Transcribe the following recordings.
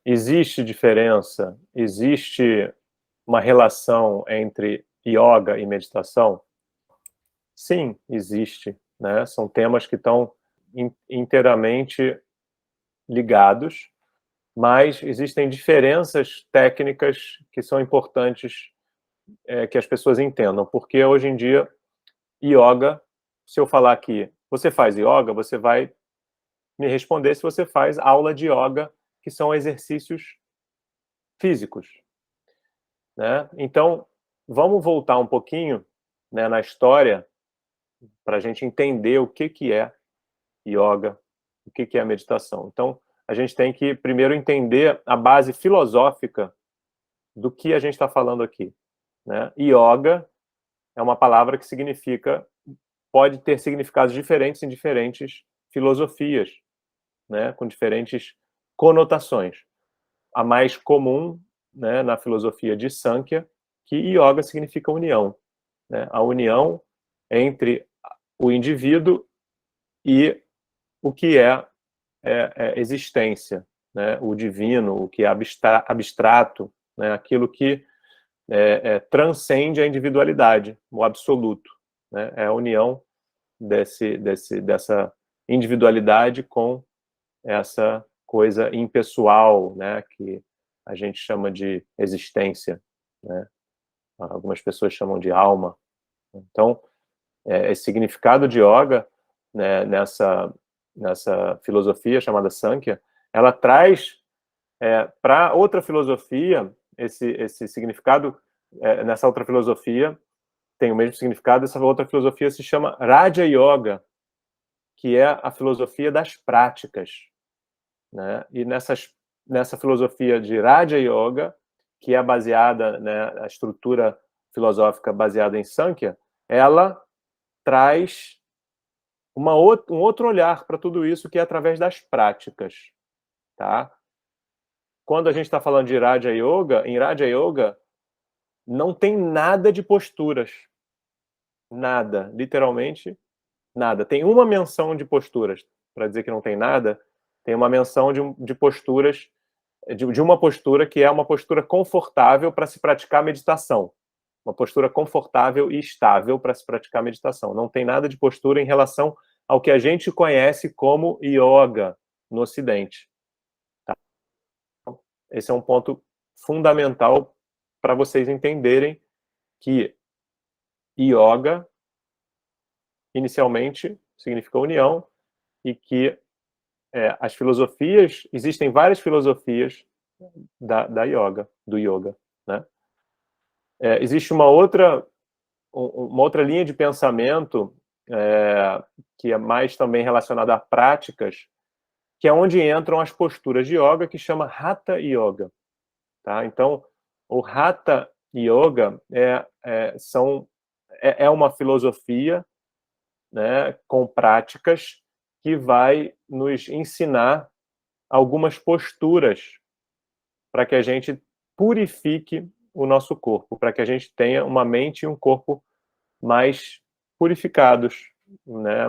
existe diferença, existe uma relação entre yoga e meditação? Sim, existe, né? São temas que estão inteiramente ligados, mas existem diferenças técnicas que são importantes que as pessoas entendam, porque hoje em dia, yoga, se eu falar que você faz yoga, você vai me responder se você faz aula de yoga, que são exercícios físicos, né? Então, vamos voltar um pouquinho, né, na história, para a gente entender o que é yoga, o que é meditação. Então, a gente tem que primeiro entender a base filosófica do que a gente está falando aqui, né? Yoga é uma palavra que significa, pode ter significados diferentes em diferentes filosofias, né? Com diferentes conotações. A mais comum, né, na filosofia de Sankhya, que yoga significa união, né? A união entre o indivíduo e o que é existência, né? O divino, o que é abstrato, né? Aquilo que transcende a individualidade, o absoluto, né? É a união dessa individualidade com essa coisa impessoal, né? Que a gente chama de existência, né? Algumas pessoas chamam de alma. Então, esse significado de yoga, né, nessa filosofia chamada Sankhya, ela traz para outra filosofia esse significado. Nessa outra filosofia tem o mesmo significado. Essa outra filosofia se chama Raja Yoga, que é a filosofia das práticas, né? E nessa filosofia de Raja Yoga, que é baseada, né, a estrutura filosófica baseada em Sankhya, ela traz um outro olhar para tudo isso, que é através das práticas, tá? Quando a gente está falando de Raja Yoga, em Raja Yoga não tem nada de posturas, nada, literalmente nada. Tem uma menção de posturas, para dizer que não tem nada, tem uma menção de posturas, de uma postura que é uma postura confortável para se praticar meditação. Uma postura confortável e estável para se praticar meditação. Não tem nada de postura em relação ao que a gente conhece como yoga no Ocidente. Tá? Esse é um ponto fundamental para vocês entenderem que yoga, inicialmente, significa união, e que as filosofias, existem várias filosofias da yoga, do yoga, né? Existe uma outra linha de pensamento que é mais também relacionada a práticas, que é onde entram as posturas de yoga, que chama Hatha Yoga, tá? Então, o Hatha Yoga é uma filosofia, né, com práticas que vai nos ensinar algumas posturas para que a gente purifique o nosso corpo, para que a gente tenha uma mente e um corpo mais purificados, né?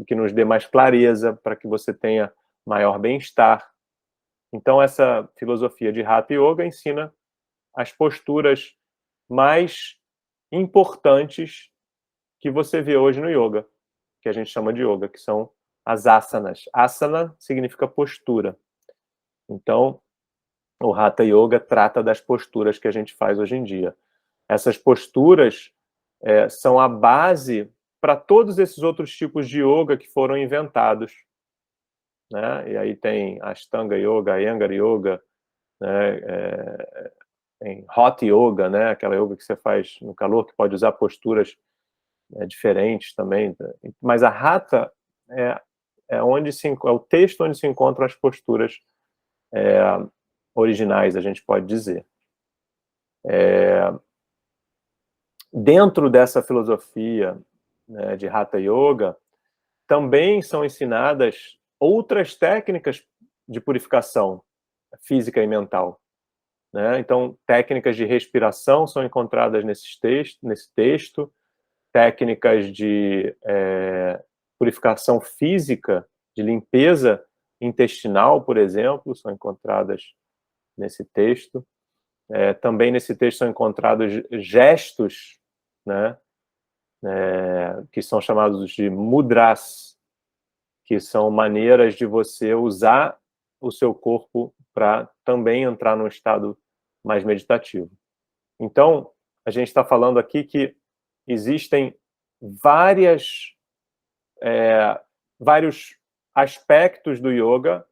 Que nos dê mais clareza, para que você tenha maior bem-estar. Então, essa filosofia de Hatha Yoga ensina as posturas mais importantes que você vê hoje no yoga, que a gente chama de yoga, que são as asanas. Asana significa postura. Então, o Hatha Yoga trata das posturas que a gente faz hoje em dia. Essas posturas são a base para todos esses outros tipos de yoga que foram inventados, né? E aí tem Ashtanga Yoga, Iyengar Yoga, né? Tem Hot Yoga, né? Aquela yoga que você faz no calor, que pode usar posturas diferentes também. Mas a Hatha é o texto onde se encontram as posturas originais, a gente pode dizer. Dentro dessa filosofia, né, de Hatha Yoga, também são ensinadas outras técnicas de purificação física e mental, né? Então, técnicas de respiração são encontradas nesse texto, técnicas de purificação física, de limpeza intestinal, por exemplo, são encontradas nesse texto. Também nesse texto são encontrados gestos, né, que são chamados de mudras, que são maneiras de você usar o seu corpo para também entrar num estado mais meditativo. Então, a gente está falando aqui que existem vários aspectos do yoga,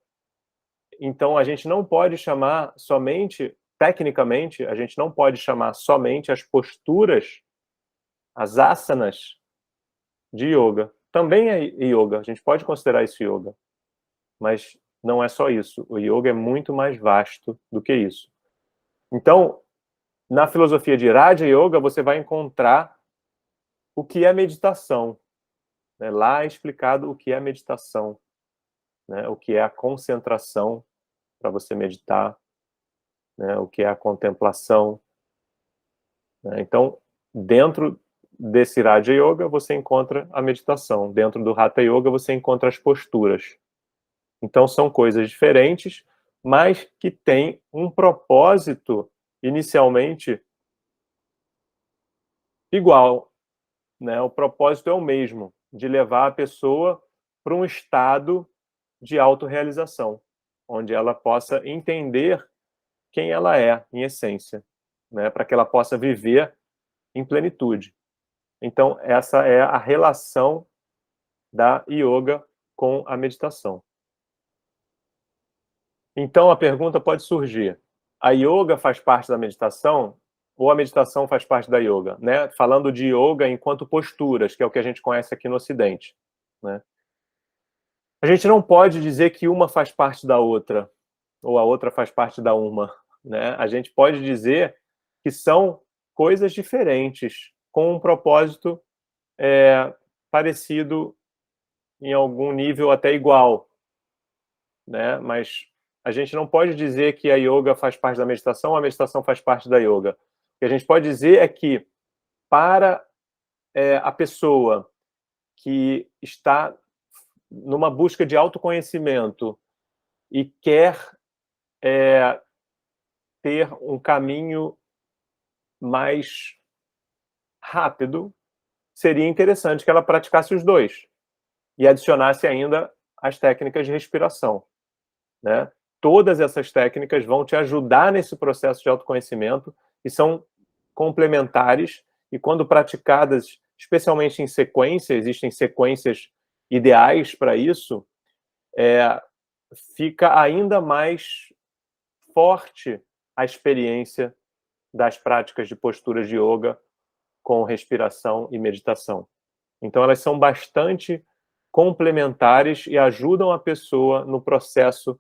então a gente não pode chamar somente, tecnicamente, a gente não pode chamar somente as posturas, as asanas de yoga. Também é yoga, a gente pode considerar isso yoga, mas não é só isso. O yoga é muito mais vasto do que isso. Então, na filosofia de Raja Yoga, você vai encontrar o que é meditação. Né? Lá é explicado o que é meditação, né? O que é a concentração para você meditar, né? O que é a contemplação. Né? Então, dentro desse Raja Yoga, você encontra a meditação. Dentro do Hatha Yoga, você encontra as posturas. Então, são coisas diferentes, mas que têm um propósito, inicialmente, igual. Né? O propósito é o mesmo, de levar a pessoa para um estado de autorrealização, onde ela possa entender quem ela é, em essência, né? Para que ela possa viver em plenitude. Então, essa é a relação da yoga com a meditação. Então, a pergunta pode surgir: a yoga faz parte da meditação ou a meditação faz parte da yoga? Né? Falando de yoga enquanto posturas, que é o que a gente conhece aqui no Ocidente. Né? A gente não pode dizer que uma faz parte da outra, ou a outra faz parte da uma. Né? A gente pode dizer que são coisas diferentes, com um propósito parecido, em algum nível até igual. Né? Mas a gente não pode dizer que a yoga faz parte da meditação ou a meditação faz parte da yoga. O que a gente pode dizer é que, para a pessoa que está numa busca de autoconhecimento e quer ter um caminho mais rápido, seria interessante que ela praticasse os dois e adicionasse ainda as técnicas de respiração. Né? Todas essas técnicas vão te ajudar nesse processo de autoconhecimento e são complementares, e quando praticadas, especialmente em sequência, existem sequências ideais para isso, fica ainda mais forte a experiência das práticas de posturas de yoga com respiração e meditação. Então, elas são bastante complementares e ajudam a pessoa no processo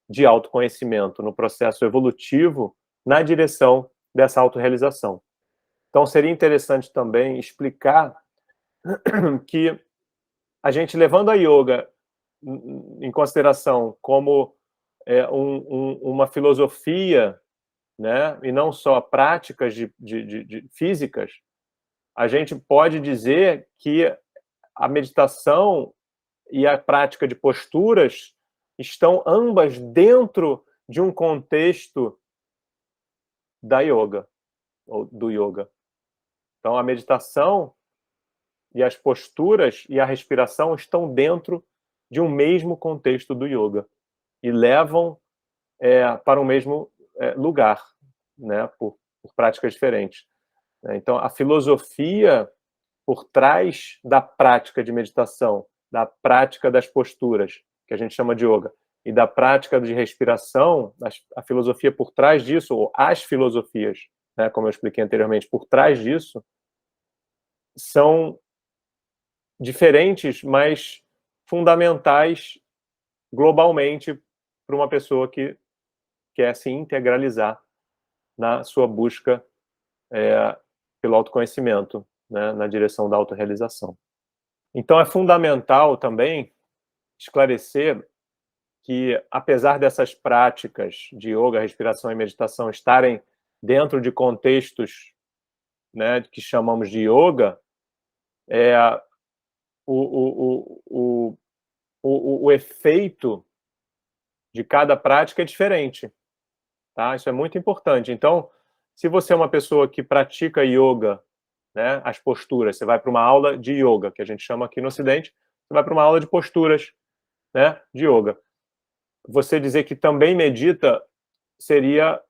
de autoconhecimento, no processo evolutivo, na direção dessa autorrealização. Então, seria interessante também explicar que a gente, levando a yoga em consideração como uma filosofia, né, e não só práticas de físicas, a gente pode dizer que a meditação e a prática de posturas estão ambas dentro de um contexto da yoga, ou do yoga. Então, a meditação e as posturas e a respiração estão dentro de um mesmo contexto do yoga e levam para o mesmo lugar, né, por práticas diferentes. Então, a filosofia por trás da prática de meditação, da prática das posturas, que a gente chama de yoga, e da prática de respiração, a filosofia por trás disso, ou as filosofias, né, como eu expliquei anteriormente, por trás disso, são diferentes, mas fundamentais globalmente para uma pessoa que quer se integralizar na sua busca pelo autoconhecimento, né, na direção da autorrealização. Então, é fundamental também esclarecer que, apesar dessas práticas de yoga, respiração e meditação estarem dentro de contextos, né, que chamamos de yoga, o efeito de cada prática é diferente. tá? Isso é muito importante. Então, se você é uma pessoa que pratica yoga, né, as posturas, você vai para uma aula de yoga, que a gente chama aqui no Ocidente, você vai para uma aula de posturas, né, de yoga. Você dizer que também medita seria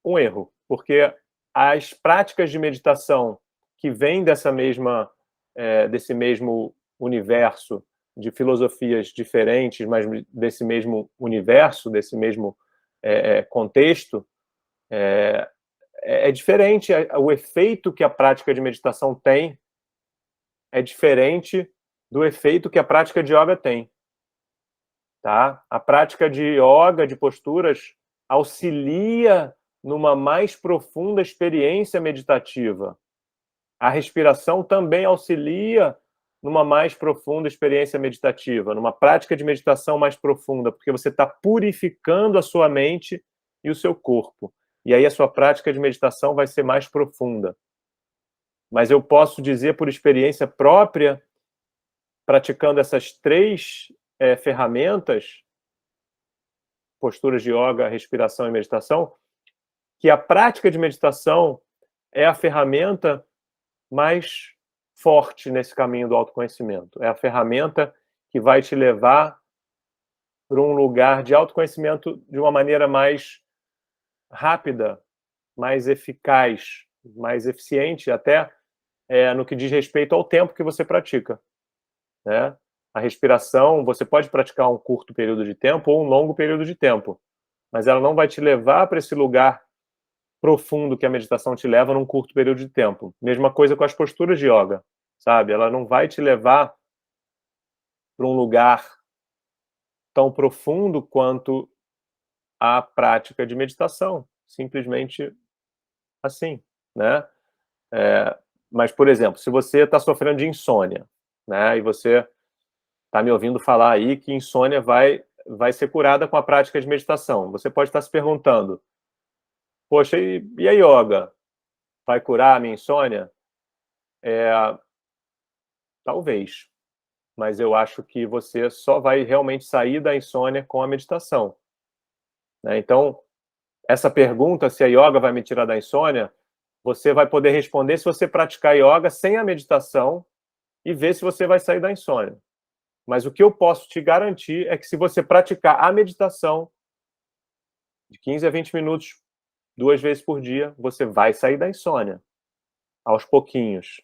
um erro, porque as práticas de meditação que vêm desse mesmo universo de filosofias diferentes, mas desse mesmo universo, desse mesmo contexto, é diferente. O efeito que a prática de meditação tem é diferente do efeito que a prática de yoga tem. Tá? A prática de yoga, de posturas, auxilia numa mais profunda experiência meditativa. A respiração também auxilia numa mais profunda experiência meditativa, numa prática de meditação mais profunda, porque você está purificando a sua mente e o seu corpo. E aí a sua prática de meditação vai ser mais profunda. Mas eu posso dizer por experiência própria, praticando essas três ferramentas, posturas de yoga, respiração e meditação, que a prática de meditação é a ferramenta mais forte nesse caminho do autoconhecimento. É a ferramenta que vai te levar para um lugar de autoconhecimento de uma maneira mais rápida, mais eficaz, mais eficiente, até no que diz respeito ao tempo que você pratica, né? A respiração, você pode praticar um curto período de tempo ou um longo período de tempo, mas ela não vai te levar para esse lugar profundo que a meditação te leva num curto período de tempo. Mesma coisa com as posturas de yoga, sabe? Ela não vai te levar para um lugar tão profundo quanto a prática de meditação, simplesmente assim, né? Mas, por exemplo, se você está sofrendo de insônia, né, e você está me ouvindo falar aí que insônia vai ser curada com a prática de meditação, você pode estar se perguntando, poxa, e a yoga? Vai curar a minha insônia? Talvez, mas eu acho que você só vai realmente sair da insônia com a meditação, né? Então, essa pergunta, se a yoga vai me tirar da insônia, você vai poder responder se você praticar yoga sem a meditação e ver se você vai sair da insônia. Mas o que eu posso te garantir é que se você praticar a meditação de 15 a 20 minutos, 2 vezes por dia, você vai sair da insônia, aos pouquinhos.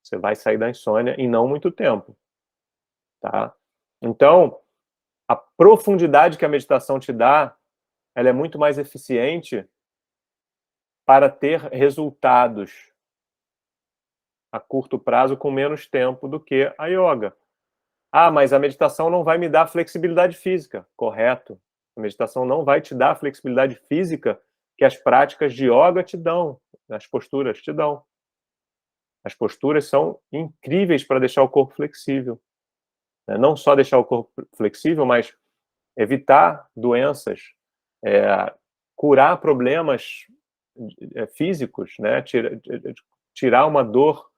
Você vai sair da insônia em não muito tempo, tá? Então, a profundidade que a meditação te dá, ela é muito mais eficiente para ter resultados a curto prazo com menos tempo do que a yoga. Ah, mas a meditação não vai me dar flexibilidade física. Correto. A meditação não vai te dar a flexibilidade física que as práticas de yoga te dão, as posturas te dão. As posturas são incríveis para deixar o corpo flexível. Não só deixar o corpo flexível, mas evitar doenças, curar problemas físicos, né? Tirar uma dor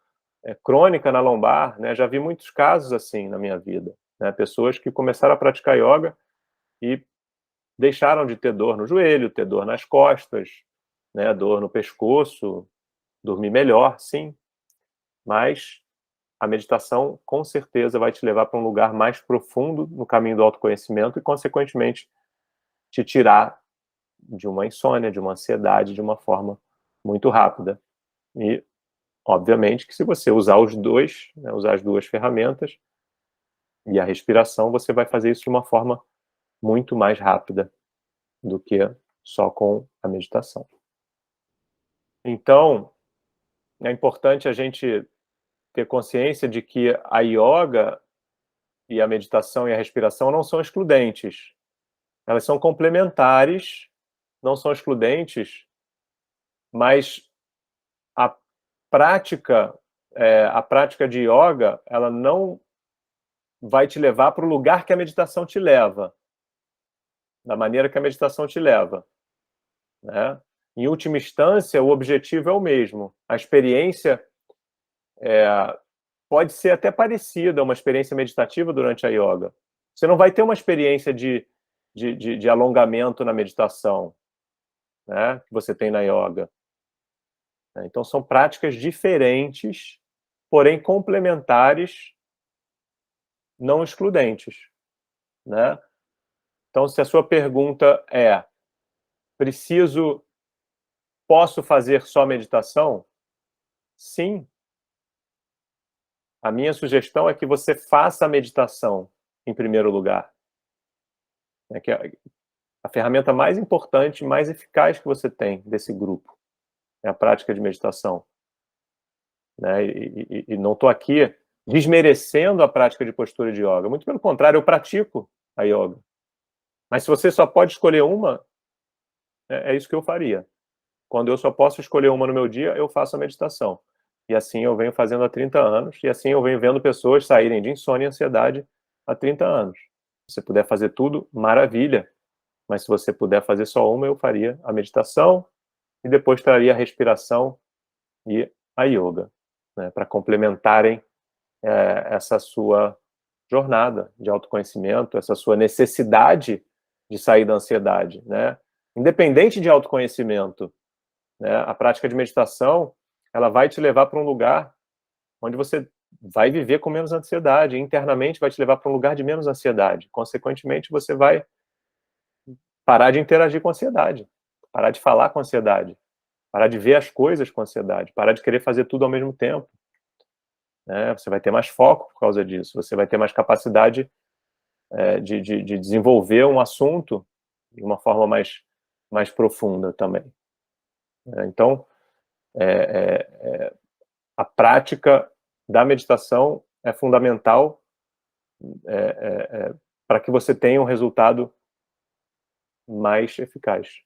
crônica na lombar, né? Já vi muitos casos assim na minha vida, né? Pessoas que começaram a praticar yoga e deixaram de ter dor no joelho, ter dor nas costas, né? Dor no pescoço, dormir melhor, sim, mas a meditação com certeza vai te levar para um lugar mais profundo no caminho do autoconhecimento e, consequentemente, te tirar de uma insônia, de uma ansiedade, de uma forma muito rápida. E, obviamente, que se você usar os dois, né, usar as duas ferramentas e a respiração, você vai fazer isso de uma forma muito mais rápida do que só com a meditação. Então, é importante a gente ter consciência de que a yoga e a meditação e a respiração não são excludentes. Elas são complementares, não são excludentes, mas a prática de yoga, ela não vai te levar para o lugar que a meditação te leva, da maneira que a meditação te leva, né? Em última instância, o objetivo é o mesmo. A experiência pode ser até parecida, uma experiência meditativa durante a yoga. Você não vai ter uma experiência de alongamento na meditação, né, que você tem na yoga. Então são práticas diferentes, porém complementares, não excludentes, né? Então, se a sua pergunta é: posso fazer só meditação? Sim. A minha sugestão é que você faça a meditação em primeiro lugar, né, que é a ferramenta mais importante, mais eficaz que você tem desse grupo, é a prática de meditação, né? E não estou aqui desmerecendo a prática de postura de yoga, muito pelo contrário, eu pratico a yoga. Mas se você só pode escolher uma, é isso que eu faria. Quando eu só posso escolher uma no meu dia, eu faço a meditação. E assim eu venho fazendo há 30 anos, e assim eu venho vendo pessoas saírem de insônia e ansiedade há 30 anos. Se você puder fazer tudo, maravilha. Mas se você puder fazer só uma, eu faria a meditação e depois traria a respiração e a yoga, né, para complementarem essa sua jornada de autoconhecimento, essa sua necessidade de sair da ansiedade, né? Independente de autoconhecimento, né, a prática de meditação, ela vai te levar para um lugar onde você vai viver com menos ansiedade, internamente vai te levar para um lugar de menos ansiedade. Consequentemente, você vai parar de interagir com a ansiedade, parar de falar com a ansiedade, parar de ver as coisas com a ansiedade, parar de querer fazer tudo ao mesmo tempo, né? Você vai ter mais foco por causa disso, você vai ter mais capacidade de desenvolver um assunto de uma forma mais profunda também. Então, a prática da meditação é fundamental para que você tenha um resultado mais eficaz.